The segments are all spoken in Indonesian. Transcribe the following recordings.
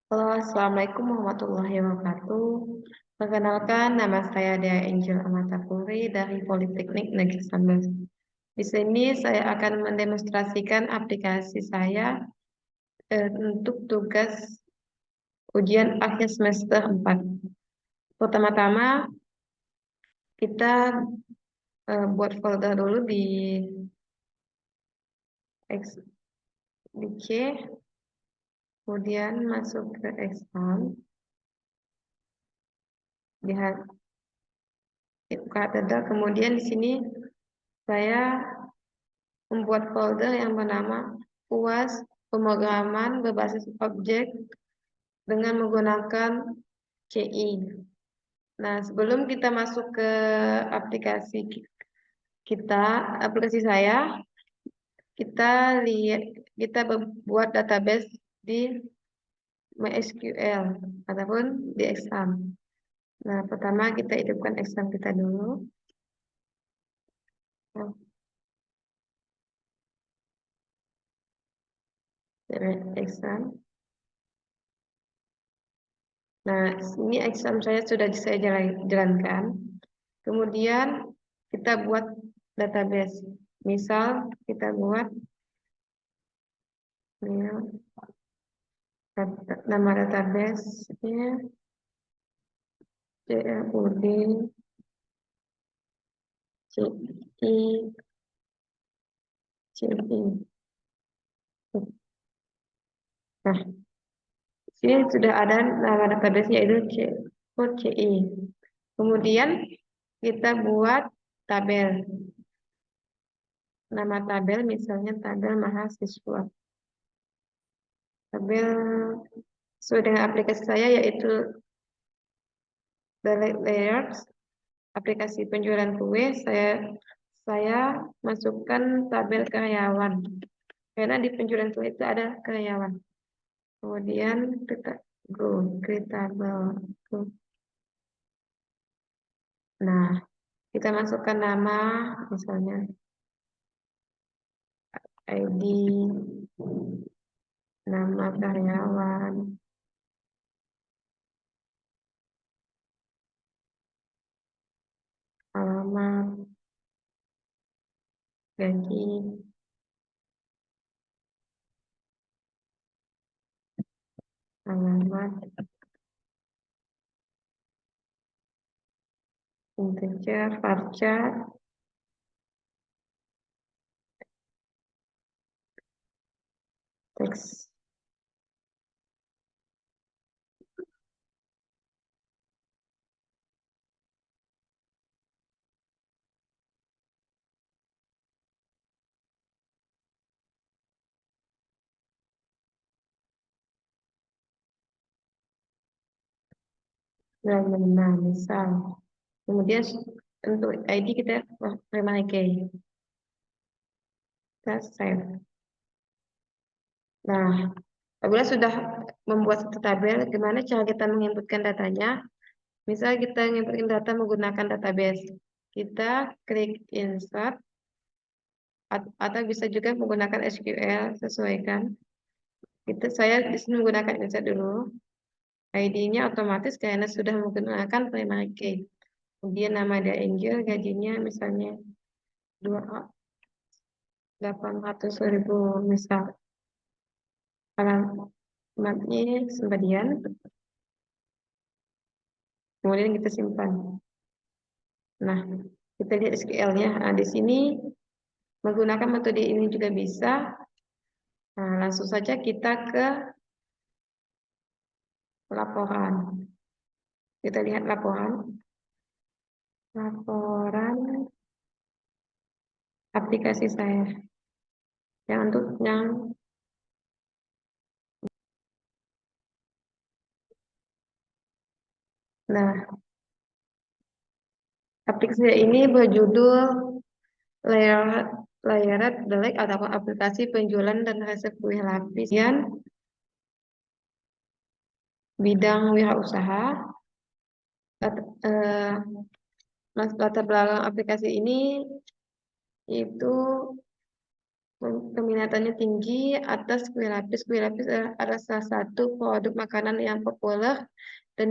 Halo, Assalamualaikum warahmatullahi wabarakatuh. Perkenalkan, nama saya Dea Angel Amatapuri dari Politeknik Negeri Sambas. Di sini saya akan mendemonstrasikan aplikasi saya untuk tugas ujian akhir semester 4. Pertama-tama, kita buat folder dulu X- di C, kemudian masuk ke exam, buka Terminal, kemudian di sini saya membuat folder yang bernama UAS pemrograman berbasis objek dengan menggunakan CI. Nah, sebelum kita masuk ke aplikasi kita, aplikasi saya, kita lihat kita buat database di MySQL ataupun di exam. Nah, pertama kita hidupkan exam kita dulu. Nah, exam. Nah, ini exam saya sudah saya jalankan. Kemudian kita buat database. Misal kita buat ya, nama database-nya CLUD CI CI. Nah, sini sudah ada nama database-nya itu CI. Kemudian kita buat tabel. Nama tabel misalnya tabel mahasiswa. Tabel sesuai dengan aplikasi saya yaitu Delete Layers, aplikasi penjualan kue. Saya masukkan tabel karyawan karena di penjualan kue itu ada karyawan. Kemudian kita create tabel. Nah, kita masukkan nama misalnya ID, nama karyawan, alamat, gaji, alamat, integer, varchar, teks. Nah, misal. Kemudian untuk ID kita memakai. Kita save. Nah, apabila sudah membuat satu tabel, gimana cara kita menginputkan datanya? Misal kita menginputkan data menggunakan database. Kita klik insert atau bisa juga menggunakan SQL, sesuaikan. Saya di sini menggunakan insert dulu. ID-nya otomatis karena sudah menggunakan primary key. Kemudian nama dia Angel, gajinya misalnya 800.000 misal. Alamatnya Sembadian. Kemudian kita simpan. Nah, kita lihat SQL-nya. Nah, di sini menggunakan metode ini juga bisa. Nah, langsung saja kita ke laporan. Kita lihat laporan. Laporan aplikasi saya. Yang untuk yang nah, aplikasi saya ini berjudul Layered Delek atau aplikasi penjualan dan resep kue lapis. Kemudian bidang wirausaha. Eh, latar belakang aplikasi ini itu Peminatannya tinggi atas kue lapis. Kue lapis adalah salah satu produk makanan yang populer dan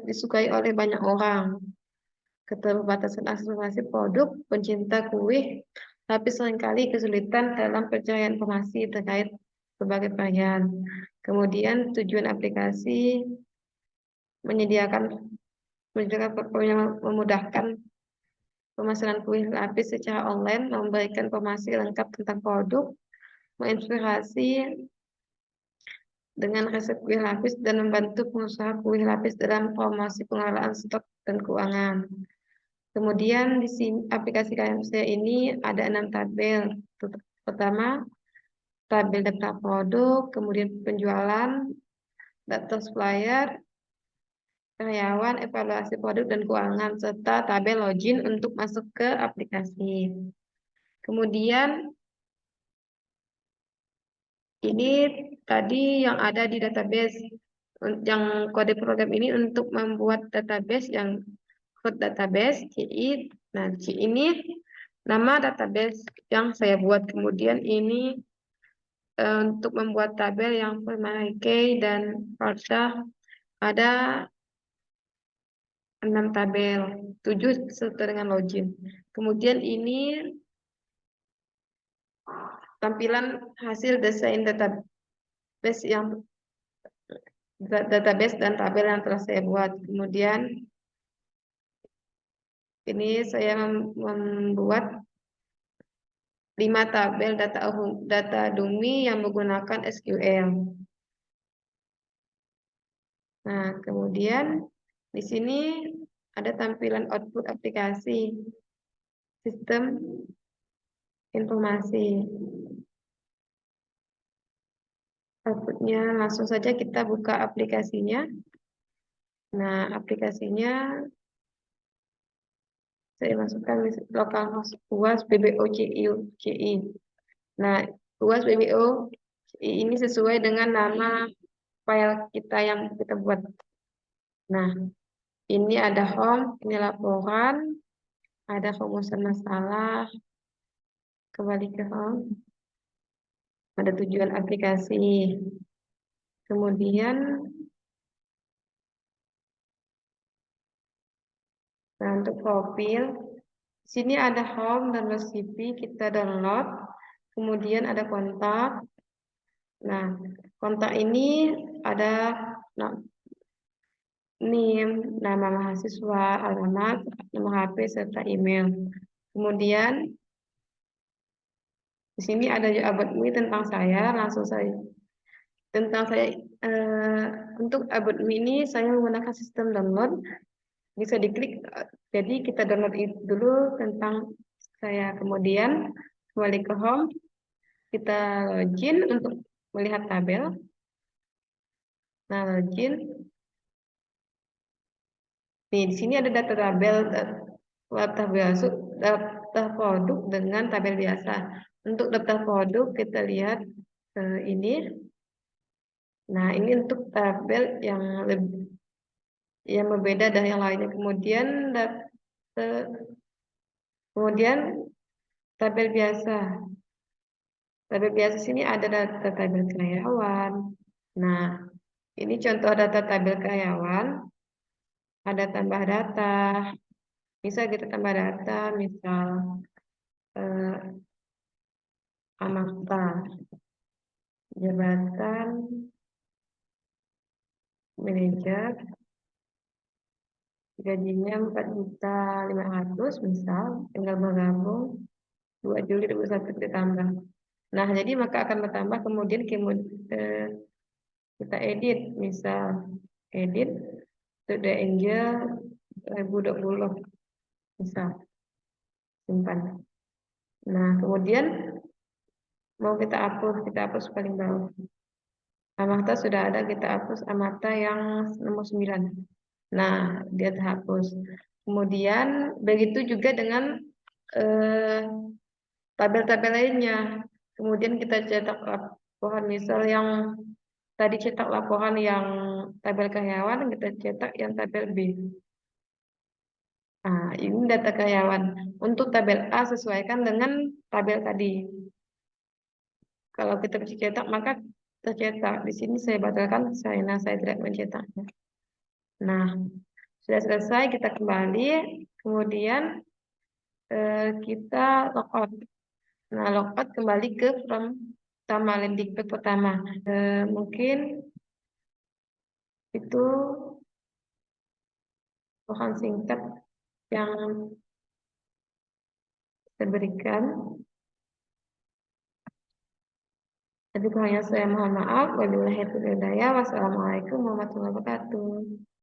disukai oleh banyak orang. Keterbatasan akselerasi produk, pencinta kue lapis seringkali kesulitan dalam pencarian informasi terkait berbagai varian. Kemudian tujuan aplikasi menyediakan memudahkan pemesanan kue lapis secara online, memberikan informasi lengkap tentang produk, menginspirasi dengan resep kue lapis dan membantu pengusaha kue lapis dalam promosi pengelolaan stok dan keuangan. Kemudian di sini aplikasi KM saya ini ada 6 tabel. Pertama, tabel daftar produk, kemudian penjualan, daftar supplier, karyawan, evaluasi produk dan keuangan, serta tabel login untuk masuk ke aplikasi. Kemudian ini tadi yang ada di database, yang kode program ini untuk membuat database yang code database CI. Nah, CI ini nama database yang saya buat. Kemudian ini untuk membuat tabel yang primary key dan order ada 6 tabel, 7 serta dengan login. Kemudian ini tampilan hasil desain database dan tabel yang telah saya buat. Kemudian ini saya membuat 5 tabel data dummy yang menggunakan SQL. Nah, kemudian di sini ada tampilan output aplikasi sistem informasi. Outputnya langsung saja kita buka aplikasinya. Nah, aplikasinya saya masukkan localhost UAS BBO CI. Nah, UAS BBO CI ini sesuai dengan nama file kita yang kita buat. Nah, ini ada home, ini laporan, ada rumusan masalah, kembali ke home, ada tujuan aplikasi. Kemudian, nah untuk profil, di sini ada home dan resipi, kita download. Kemudian ada kontak. Nah, kontak ini ada NIM, nama mahasiswa, alamat, nomor HP, serta email. Kemudian di sini ada juga about me tentang saya, langsung saya tentang saya untuk about me ini saya menggunakan sistem download, bisa diklik. Jadi kita download itu dulu tentang saya. Kemudian kembali ke home, kita login untuk melihat tabel. Nah, login. Nih, di sini ada data tabel, daftar produk dengan tabel biasa. Untuk daftar produk kita lihat ini. Nah, ini untuk tabel yang lebih yang berbeda dari yang lainnya. Kemudian tabel biasa. Tabel biasa sini ada data tabel karyawan. Nah, ini contoh data tabel karyawan. Ada tambah data. Misal kita tambah data, misal Amata, jabatan manajer, gajinya 4.500.000 misal, tinggal bergabung 2 Juli 2021 ditambah. Nah, jadi maka akan bertambah, kemudian kita edit, misal edit to the angel 2020 misal, simpan. Nah, kemudian mau kita hapus paling bawah. Amata sudah ada, kita hapus Amata yang nomor 9. Nah, dia terhapus. Kemudian begitu juga dengan tabel-tabel lainnya. Kemudian kita cetak laporan, misal yang tadi cetak laporan yang tabel karyawan, kita cetak yang tabel B. Nah, ini data karyawan. Untuk tabel A sesuaikan dengan tabel tadi. Kalau kita bisa cetak, maka tercetak. Di sini saya batalkan, saya tidak mencetaknya. Nah, sudah selesai, kita kembali. Kemudian kita logout. Nah, logout kembali ke from pertama, landing page pertama. Mungkin itu bahan singkat yang saya berikan. Jadi kurangnya saya mohon maaf. Wabillahi taufiq wal hidayah. Wassalamualaikum warahmatullahi wabarakatuh.